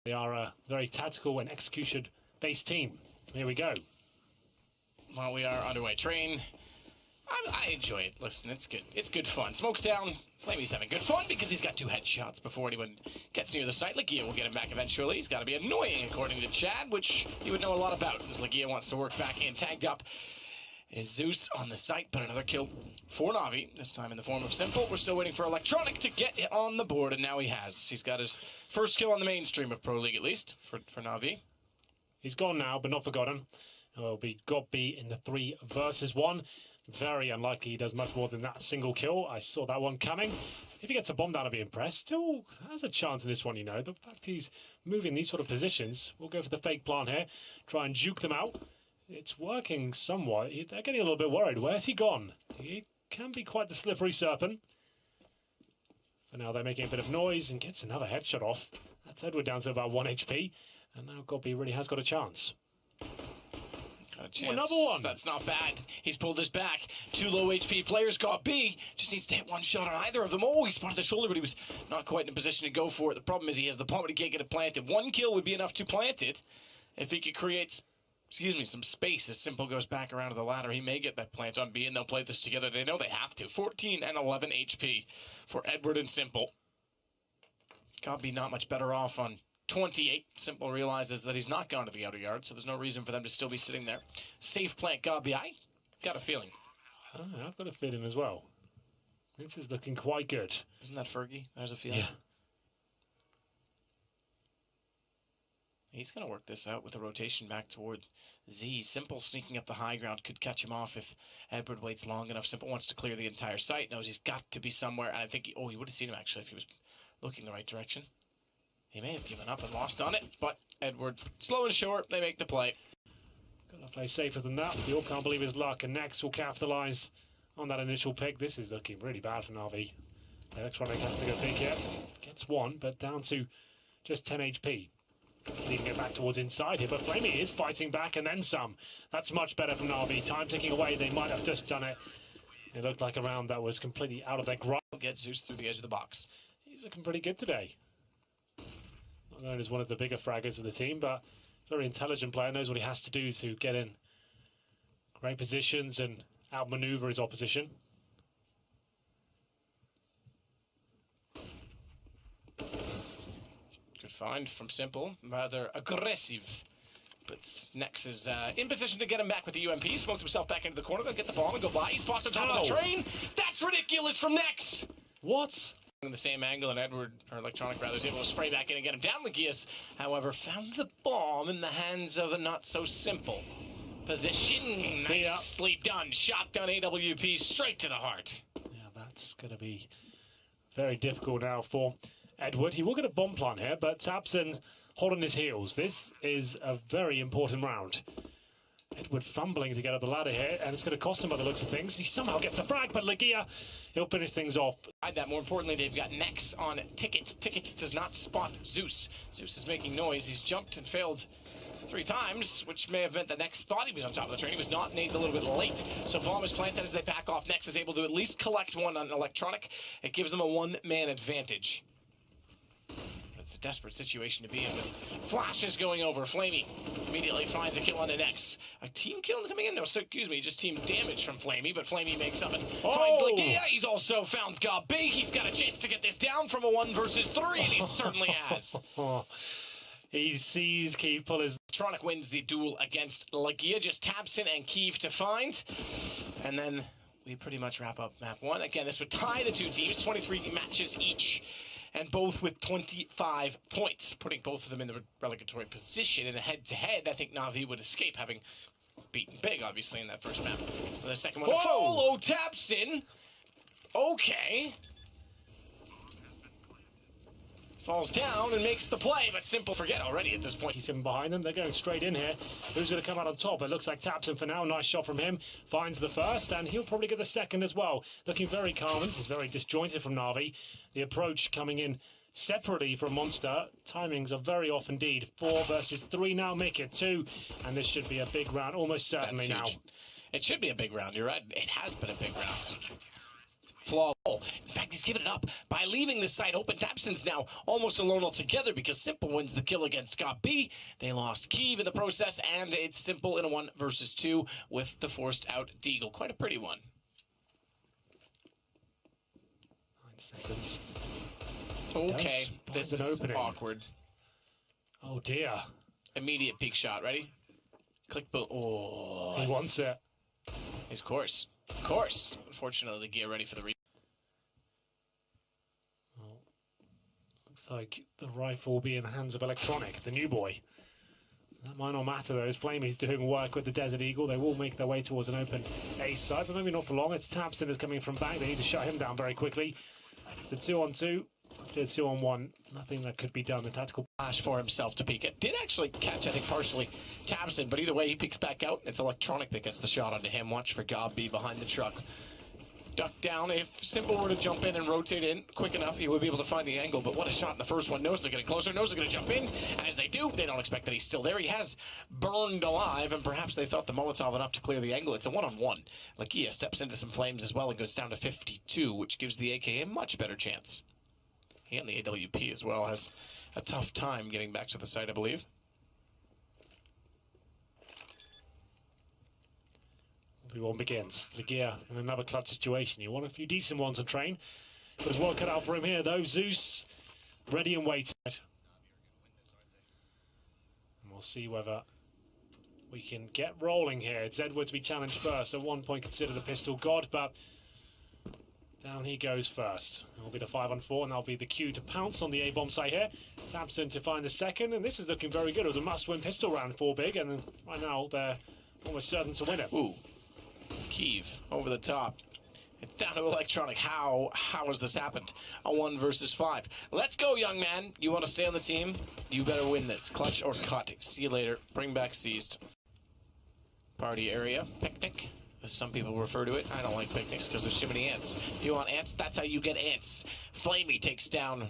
They are a very tactical and execution-based team. Here we go. Well, we are underway. Train. I enjoy it. Listen, it's good. It's good fun. Smoke's down. Flamey's having good fun because he's got 2 headshots before anyone gets near the site. Legia will get him back eventually. He's got to be annoying, according to Chad, which he would know a lot about, as Legia wants to work back in. Tagged up is Zeus on the site, but another kill for Na'Vi, this time in the form of Simple. We're still waiting for Electronic to get on the board, and now he has. He's got his first kill on the mainstream of Pro League, at least, for Na'Vi. He's gone now, but not forgotten. It will be Godby in the 3 versus 1. Very unlikely he does much more than that single kill. I saw that one coming. If he gets a bomb down, I'll be impressed. Still has a chance in this one, you know. The fact he's moving these sort of positions. We'll go for the fake plant here. Try and juke them out. It's working somewhat. They're getting a little bit worried. Where's he gone? He can be quite the slippery serpent. For now, they're making a bit of noise and gets another headshot off. That's Edward down to about 1 HP. And now Godby really has got a chance. Got a chance. Another one. That's not bad. He's pulled this back. 2 low HP players. Godby just needs to hit 1 shot on either of them. Oh, he spotted the shoulder, but he was not quite in a position to go for it. The problem is he has the pump, but he can't get it planted. 1 kill would be enough to plant it. If he could create, some space as Simple goes back around to the ladder, he may get that plant on B, and they'll play this together. They know they have to. 14 and 11 HP for Edward and Simple. Godby not much better off on 28. Simple realizes that he's not gone to the outer yard, so there's no reason for them to still be sitting there. Safe plant, Godby. I got a feeling. I've got a feeling as well. This is looking quite good. Isn't that Fergie? There's a feeling. Yeah. He's going to work this out with a rotation back toward Z. Simple sneaking up the high ground could catch him off if Edward waits long enough. Simple wants to clear the entire site, knows he's got to be somewhere, and I think he would have seen him actually if he was looking the right direction. He may have given up and lost on it, but Edward, slow and short, they make the play. Got to play safer than that. We all can't believe his luck, and Next will capitalise on that initial pick. This is looking really bad for Na'Vi. Electronic has to go big here. Gets 1, but down to just 10 HP. Can even get back towards inside here, but Flamey is fighting back and then some. That's much better from Na'Vi. Time ticking away. They might have just done it. It looked like a round that was completely out of their grasp. Get Zeus through the edge of the box. He's looking pretty good today. Not known as one of the bigger fraggers of the team, but very intelligent player, knows what he has to do to get in great positions and outmaneuver his opposition. Good find from Simple, rather aggressive. But Nex is in position to get him back with the UMP. Smoked himself back into the corner. They'll get the ball and go by. He spots on top of the train. That's ridiculous from Nex. What? In the same angle, and Edward, or Electronic rather, is able to spray back in and get him down. Legius, however, found the bomb in the hands of a not-so-simple position. Nicely done. Shotgun AWP straight to the heart. Yeah, that's going to be very difficult now for Edward. He will get a bomb plant here, but Tabson holding his heels. This is a very important round. Edward fumbling to get up the ladder here, and it's going to cost him by the looks of things. He somehow gets a frag, but Legia, he'll finish things off. That more importantly, they've got Nex on Ticket. Ticket does not spot Zeus. Zeus is making noise. He's jumped and failed 3 times, which may have meant the Nex thought he was on top of the train. He was not, and he's a little bit late. So bomb is planted as they back off. Nex is able to at least collect 1 on Electronic. It gives them a 1-man advantage. It's a desperate situation to be in with flashes going over. Flamey immediately finds a kill on the Nex. A team kill coming in? No, so, excuse me, just team damage from Flamey, but Flamey makes up and finds Legia. He's also found Godby. He's got a chance to get this down from a 1 versus 3, and he certainly has. He sees Keeve pull his... Electronic wins the duel against Legia. Just Tabson and Keeve to find. And then we pretty much wrap up map 1. Again, this would tie the 2 teams, 23 matches each. And both with 25 points, putting both of them in the relegatory position. In a head-to-head, I think Na'Vi would escape, having beaten big, obviously, in that first map. For the second one, Polo Tabson. Okay. Falls down and makes the play, but Simple forget already at this point. He's in behind them. They're going straight in here. Who's going to come out on top? It looks like Tabson for now. Nice shot from him. Finds the first, and he'll probably get the second as well. Looking very calm. This is very disjointed from Na'Vi. The approach coming in separately from Monster. Timings are very off indeed. 4 versus 3 now. Make it 2. And this should be a big round, almost certainly now. It should be a big round. You're right. It has been a big round. flaw. In fact, he's given it up by leaving the site open. Tabson's now almost alone altogether because Simple wins the kill against Scott B. They lost Kiev in the process, and it's Simple in a 1 versus 2 with the forced out Deagle. Quite a pretty one. 9 seconds. Okay, this is awkward. Oh dear. Immediate peek shot. Ready? Click boom. Oh. He wants it. Of course. Of course. Unfortunately, the gear ready for the Well, looks like the rifle will be in the hands of Electronic, the new boy. That might not matter though, as Flamey's doing work with the Desert Eagle. They will make their way towards an open A side, but maybe not for long. It's Tabson is coming from back. They need to shut him down very quickly. It's a 2-on-2. It's 2-on-1. Nothing that could be done. The tactical flash for himself to peek it. Did actually catch, I think, partially Tabson, but either way, he peeks back out. It's Electronic that gets the shot onto him. Watch for Gob B behind the truck. Duck down. If Simple were to jump in and rotate in quick enough, he would be able to find the angle. But what a shot in the first one. Knows they're getting closer. Knows they're going to jump in. And as they do, they don't expect that he's still there. He has burned alive, and perhaps they thought the Molotov enough to clear the angle. It's a 1-on-1. Lakia steps into some flames as well and goes down to 52, which gives the AK a much better chance. He and the AWP as well has a tough time getting back to the site, I believe. 3-1 begins. Lagia in another clutch situation. You want a few decent ones on train. But as well cut out for him here, though. Zeus ready and waiting. And we'll see whether we can get rolling here. It's Edward to be challenged first. At one point, considered a pistol god, but down he goes first. It'll be the 5-on-4, and that'll be the cue to pounce on the A-bomb site here. Tabson to find the second, and this is looking very good. It was a must-win pistol round for Big, and right now they're almost certain to win it. Ooh. Kiev over the top. It's down to Electronic. How has this happened? A 1 versus 5. Let's go, young man. You want to stay on the team? You better win this. Clutch or cut. See you later. Bring back seized. Party area. Picnic, as some people refer to it. I don't like picnics because there's too many ants. If you want ants, that's how you get ants. Flamey takes down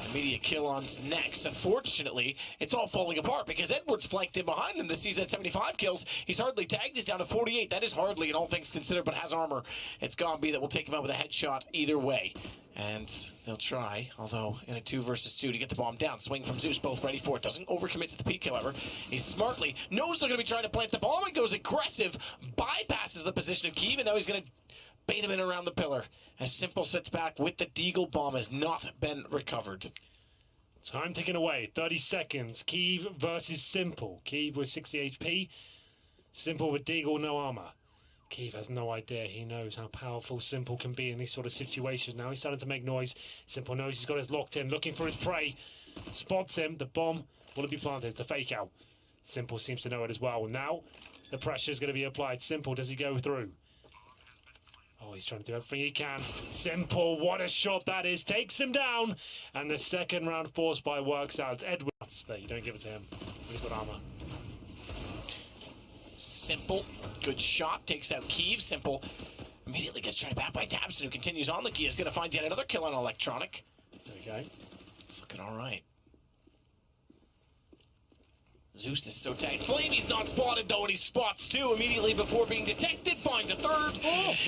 immediate kill on next. Unfortunately, it's all falling apart because Edwards flanked in behind them. This season at 75 kills. He's hardly tagged. He's down to 48. That is hardly in all things considered, but has armor. It's Gombi that will take him out with a headshot either way. And they'll try, although in a 2 versus 2 to get the bomb down. Swing from Zeus, both ready for it. Doesn't overcommit to the peak, however. He smartly knows they're going to be trying to plant the bomb and goes aggressive, bypasses the position of Kiev, and now he's going to bait him in around the pillar. As Simple sits back with the Deagle bomb has not been recovered. Time ticking away. 30 seconds. Kiev versus Simple. Kiev with 60 HP. Simple with Deagle, no armor. Kiev has no idea. He knows how powerful Simple can be in these sort of situations. Now he's starting to make noise. Simple knows he's got his locked in, looking for his prey. Spots him. The bomb will it be planted? It's a fake out. Simple seems to know it as well. Now the pressure is going to be applied. Simple, does he go through? Oh, he's trying to do everything he can. Simple, what a shot that is. Takes him down. And the second round force buy works out. Edwards, there, you don't give it to him. He's got armor. Simple, good shot, takes out Kiev. Simple immediately gets tried back by Tabson, who continues on. Lakia is going to find yet another kill on Electronic. There we go. It's looking all right. Zeus is so tight. Flamey's not spotted, though, and he spots 2 immediately before being detected. Finds a 3rd.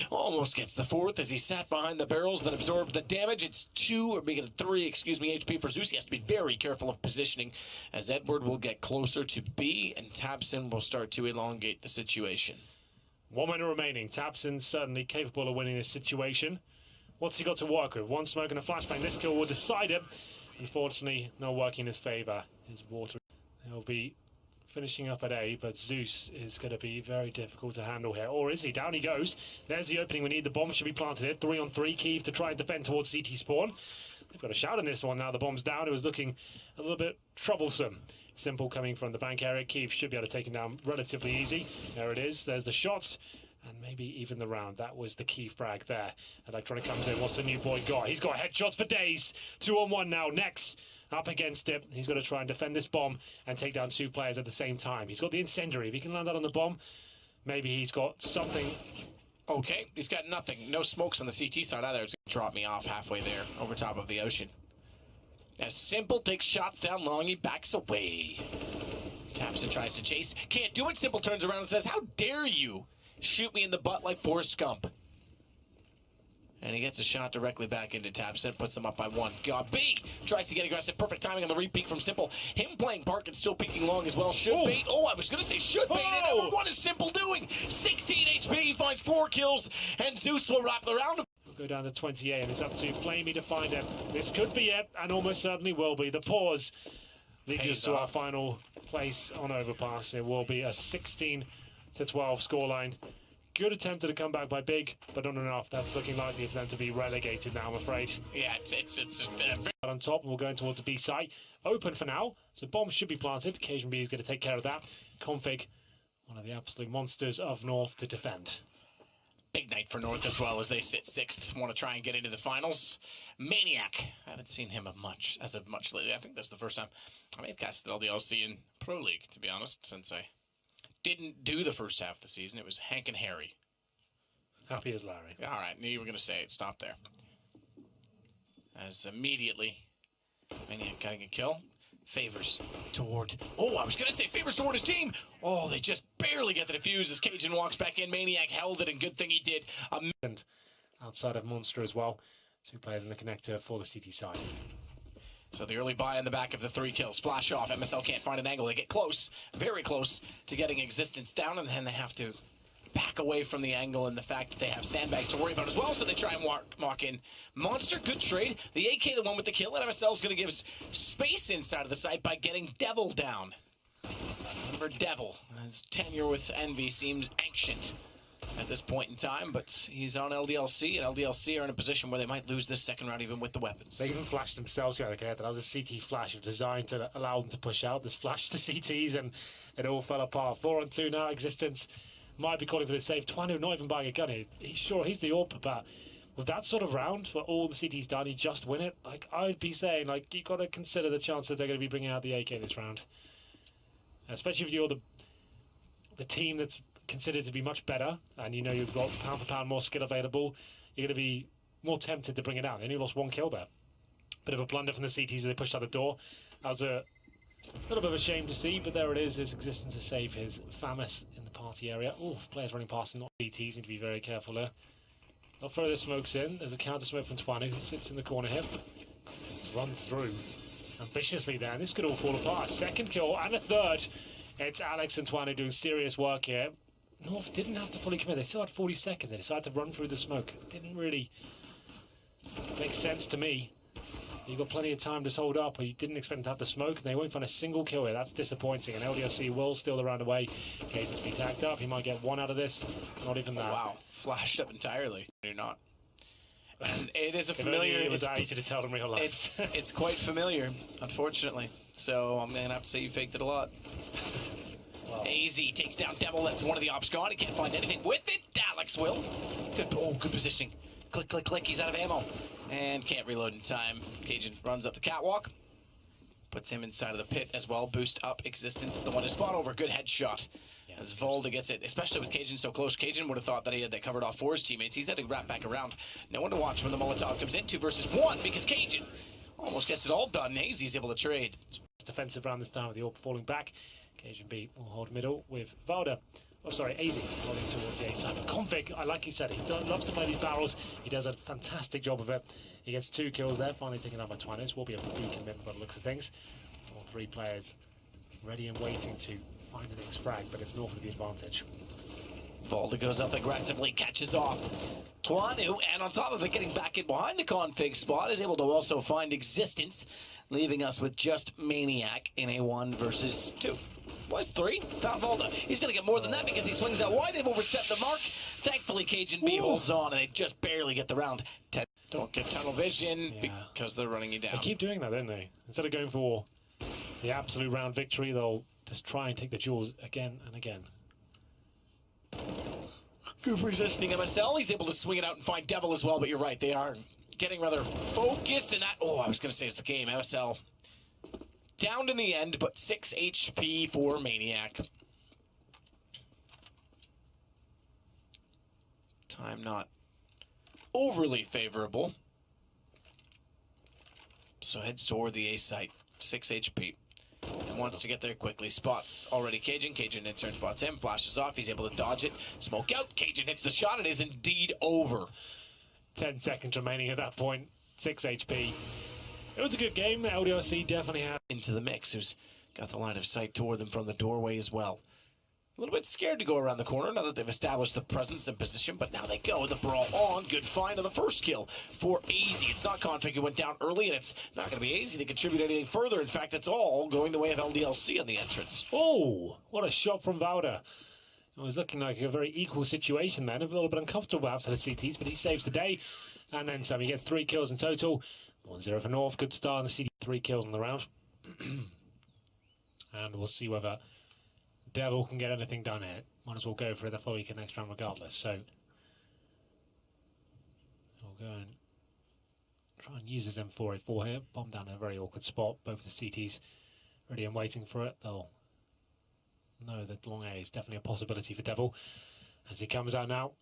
Oh, almost gets the 4th as he sat behind the barrels, then absorbed the damage. It's 2, or making it 3, HP for Zeus. He has to be very careful of positioning, as Edward will get closer to B, and Tabson will start to elongate the situation. 1 minute remaining. Tabson's certainly capable of winning this situation. What's he got to work with? 1 smoke and a flashbang. This kill will decide it. Unfortunately, not working in his favor. His water. He'll be finishing up at A, but Zeus is going to be very difficult to handle here. Or is he? Down he goes. There's the opening we need. The bomb should be planted here. 3-on-3. Kiev to try and defend towards CT spawn. They've got a shout in this one now. The bomb's down. It was looking a little bit troublesome. Simple coming from the bank area. Kiev should be able to take him down relatively easy. There it is. There's the shots. And maybe even the round. That was the key frag there. Electronic comes in. What's the new boy got? He's got headshots for days. 2-on-1 now. Next. Up against it. He's got to try and defend this bomb and take down 2 players at the same time. He's got the incendiary. If he can land that on the bomb, maybe he's got something. Okay, he's got nothing. No smokes on the CT side either. It's going to drop me off halfway there over top of the ocean. As Simple takes shots down long, he backs away. Tabson tries to chase. Can't do it. Simple turns around and says, "How dare you shoot me in the butt like Forrest Gump?" And he gets a shot directly back into Tabset, puts them up by one. B tries to get aggressive. Perfect timing on the re-peek from Simple. Him playing Park and still peeking long as well. Should bait. Oh, I was going to say should bait. And number one is Simple doing. 16 HP. He finds 4 kills. And Zeus will wrap the round. We'll go down to 28, and it's up to Flamey to find it. This could be it, and almost certainly will be. The pause leads us to our final place on Overpass. It will be a 16-12 scoreline. Good attempt to come back by Big, but not enough. That's looking likely for them to be relegated now, I'm afraid. Yeah, it's on top, and we're going towards the B site. Open for now, so bombs should be planted. Cajun B is going to take care of that. Config, one of the absolute monsters of North to defend. Big night for North as well as they sit 6th. Want to try and get into the finals. Maniac. I haven't seen him as of much lately. I think that's the first time I may have casted LDLC in Pro League, to be honest, since I didn't do the first half of the season. It was Hank and Harry. Happy as Larry. All right, knew you were going to say it. Stop there. As immediately, Maniac getting a kill. Favors toward... Oh, I was going to say favors toward his team. Oh, they just barely get the defuse as Cajun walks back in. Maniac held it, and good thing he did. And outside of Monster as well. 2 players in the connector for the CT side. So the early buy in the back of the 3 kills. Flash off. MSL can't find an angle. They get close, very close to getting Existence down, and then they have to back away from the angle and the fact that they have sandbags to worry about as well, so they try and walk in. Monster, good trade. The AK, the one with the kill, and MSL is going to give space inside of the site by getting Devil down. Remember Devil, his tenure with Envy seems ancient at this point in time, but he's on LDLC, and LDLC are in a position where they might lose this second round even with the weapons. They even flashed themselves throughout the connector. That was a CT flash designed to allow them to push out. This flash to CTs, and it all fell apart. 4-on-2 now. Existence might be calling for the save. Twanu not even buying a gun here. He's the AWP, but with that sort of round where all the CT's done, you just win it. Like, I'd be saying, like, you've got to consider the chance that they're going to be bringing out the AK this round. Especially if you're the team that's considered to be much better, and you know you've got pound for pound more skill available, you're going to be more tempted to bring it out. They only lost 1 kill there. Bit of a blunder from the CTs as they pushed out the door. That was a little bit of a shame to see, but there it is. His Existence to save his Famous in the party area. Oh, players running past and not CTs. Need to be very careful there. They'll throw their smokes in. There's a counter smoke from Twanu, who sits in the corner here. Runs through ambitiously there, and this could all fall apart. 2nd kill and a 3rd. It's Alex and Twanu doing serious work here. North didn't have to fully commit. They still had 40 seconds. They decided to run through the smoke. It didn't really make sense to me. You've got plenty of time to hold up, but you didn't expect them to have the smoke, and they won't find a single kill here. That's disappointing, and LDLC will steal the round away. Caden's been tagged up. He might get 1 out of this. Not even that. Oh, wow. Flashed up entirely. You're not. And it is a familiar... It was easy to tell in real life. It's quite familiar, unfortunately. So I'm going to have to say you faked it a lot. Wow. AZ takes down Devil. That's one of the ops gone. He can't find anything with it. Alex will. Good positioning. Click, click, click. He's out of ammo. And can't reload in time. Cajun runs up the catwalk. Puts him inside of the pit as well. Boost up Existence. The one to spot over. Good headshot. Yeah, as Volda gets it, especially with Cajun so close. Cajun would have thought that he had that covered off for his teammates. He's had to wrap back around. No one to watch when the Molotov comes in. 2 versus 1 because Cajun almost gets it all done. Hazy's able to trade. Defensive round this time with the AWP falling back. Cajun B will hold middle with Valda. Oh, sorry, AZ holding towards the A side. But Config, like you said, he loves to play these barrels. He does a fantastic job of it. He gets 2 kills there, finally taken out by Twiners. Will be a big commitment by the looks of things. All 3 players ready and waiting to find the next frag, but it's North with the advantage. Volda goes up aggressively, catches off Twanu, and on top of it, getting back in behind the Config spot, is able to also find Existence, leaving us with just Maniac in a 1 versus 2. Was 3. Found Volda. He's going to get more than that because he swings out wide. They've overstepped the mark. Thankfully, Cajun B holds on, and they just barely get the round. Don't get tunnel vision because they're running you down. They keep doing that, don't they? Instead of going for the absolute round victory, they'll just try and take the jewels again and again. Good positioning MSL. He's able to swing it out and find Devil as well, but you're right. They are getting rather focused, and that, I was going to say it's the game. MSL downed in the end, but 6 HP for Maniac. Time not overly favorable. So heads toward the A site. 6 HP. And wants to get there quickly. Spots already Cajun. Cajun in turn spots him. Flashes off. He's able to dodge it. Smoke out. Cajun hits the shot. It is indeed over. 10 seconds remaining at that point. 6 HP. It was a good game. LDRC definitely had into the mix, who's got the line of sight toward them from the doorway as well. A little bit scared to go around the corner now that they've established the presence and position, but now they go. The brawl on. Good find on the first kill for AZ. It's not Config who went down early, and it's not going to be AZ to contribute anything further. In fact, it's all going the way of LDLC on the entrance. Oh, what a shot from Valda. It was looking like a very equal situation then. A little bit uncomfortable perhaps for the CTs, but he saves the day. And then some. He gets 3 kills in total. 1-0 for North. Good start on the CT. 3 kills in the round. And we'll see whether Devil can get anything done here. Might as well go for the full week next round regardless. So we'll go and try and use his M4A4 here. Bomb down in a very awkward spot. Both the CTs ready and waiting for it. They'll know that long A is definitely a possibility for Devil. As he comes out now.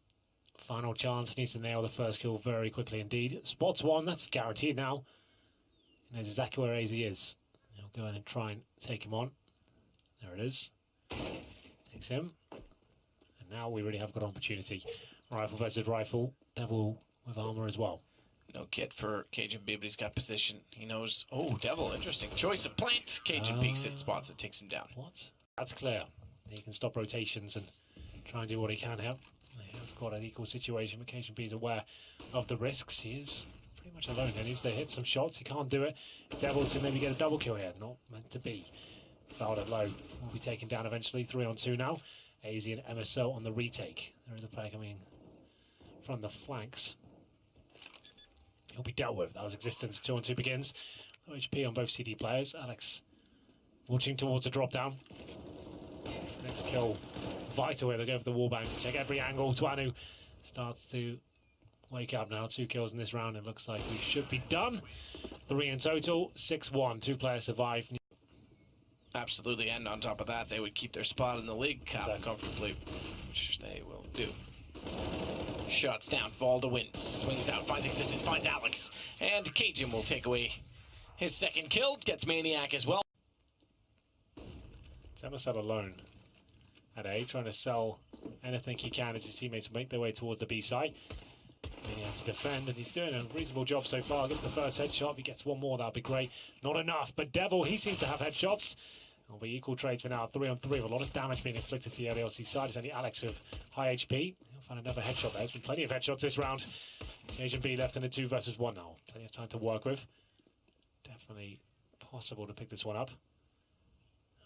Final chance. Needs to nail the first kill very quickly indeed. Spots one. That's guaranteed now. He knows exactly where AZ is. He'll go in and try and take him on. There it is. Takes him. And now we really have got an opportunity. Rifle versus rifle. Devil with armor as well. No kit for Cajun B, but he's got position. He knows. Oh, Devil. Interesting choice of plant. Cajun peeks it, spots it, takes him down. What? That's clear. He can stop rotations and try and do what he can here. They have got an equal situation, but Cajun B is aware of the risks. He is pretty much alone. He needs to hit some shots. He can't do it. Devil to maybe get a double kill here. Not meant to be. Fouled it low. Will be taken down eventually. 3-on-2 now. AZ and MSO on the retake. There is a player coming from the flanks. He'll be dealt with. That was existence. 2-on-2 begins. Low HP on both CD players. Alex watching towards a drop down. Next kill. Vital here. They go for the wallbang. Check every angle. Twanu starts to wake up now. 2 kills in this round. It looks like we should be done. 3 in total. 6-1. 2 players survive. Absolutely, and on top of that, they would keep their spot in the league comfortably, which they will do. Shots down, Valda wins, swings out, finds existence, finds Alex, and Cajun will take away his second kill, gets Maniac as well. Temasat alone at A, trying to sell anything he can as his teammates make their way towards the B side. Maniac to defend, and he's doing a reasonable job so far. Gets the first headshot. If he gets one more, that'll be great. Not enough, but Devil, he seems to have headshots. It'll be equal trades for now. 3-on-3 with a lot of damage being inflicted to the LLC side. It's only Alex with high HP. He'll find another headshot there. There's been plenty of headshots this round. Asian B left in a 2 versus 1 now. Plenty of time to work with. Definitely possible to pick this one up.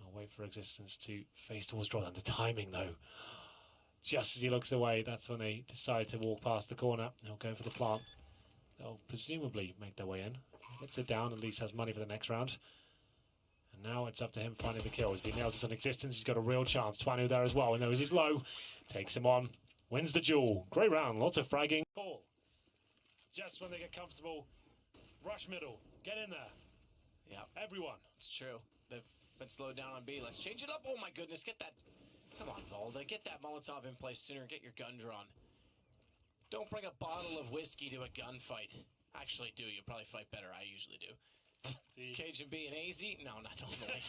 I'll wait for existence to face towards draw down. The timing, though. Just as he looks away, that's when they decide to walk past the corner. They'll go for the plant. They'll presumably make their way in. Gets it down, at least has money for the next round. And now it's up to him finding the kills. If he nails this on existence, he's got a real chance. Twanu there as well, and there is his low. Takes him on, wins the duel. Great round, lots of fragging. Ball. Just when they get comfortable, rush middle, get in there. Yeah, everyone. It's true. They've been slowed down on B. Let's change it up. Oh my goodness, get that. Come on, Valda, get that Molotov in place sooner, get your gun drawn. Don't bring a bottle of whiskey to a gunfight. Actually do, you'll probably fight better, I usually do. Cajun B and AZ? No, not normally.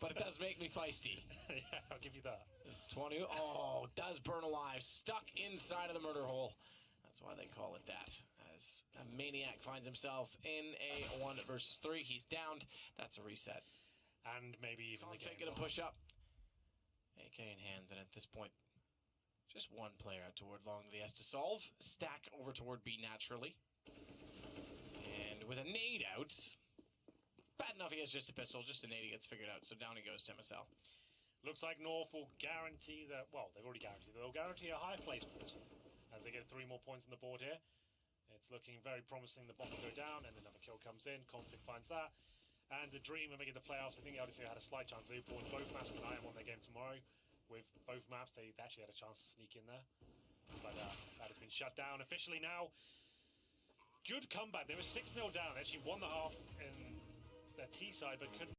But it does make me feisty. Yeah, I'll give you that. This 20, oh, does burn alive, stuck inside of the murder hole. That's why they call it that. As a Maniac finds himself in a 1 versus 3, he's downed. That's a reset. And maybe even the game. Gonna push up. AK in hand, and at this point, just one player out toward long that he has to solve. Stack over toward B naturally. And with a nade out, bad enough he has just a pistol, just a nade he gets figured out, so down he goes to MSL. Looks like North will guarantee that, well, they've already guaranteed, they'll guarantee a high placement as they get 3 more points on the board here. It's looking very promising. The bomb will go down, and another kill comes in. Conflict finds that. And the dream of making the playoffs, I think the LDC had a slight chance. They won both maps tonight and won their game tomorrow. With both maps, they actually had a chance to sneak in there. But that has been shut down officially now. Good comeback. They were 6-0 down. They actually won the half in their T side, but couldn't.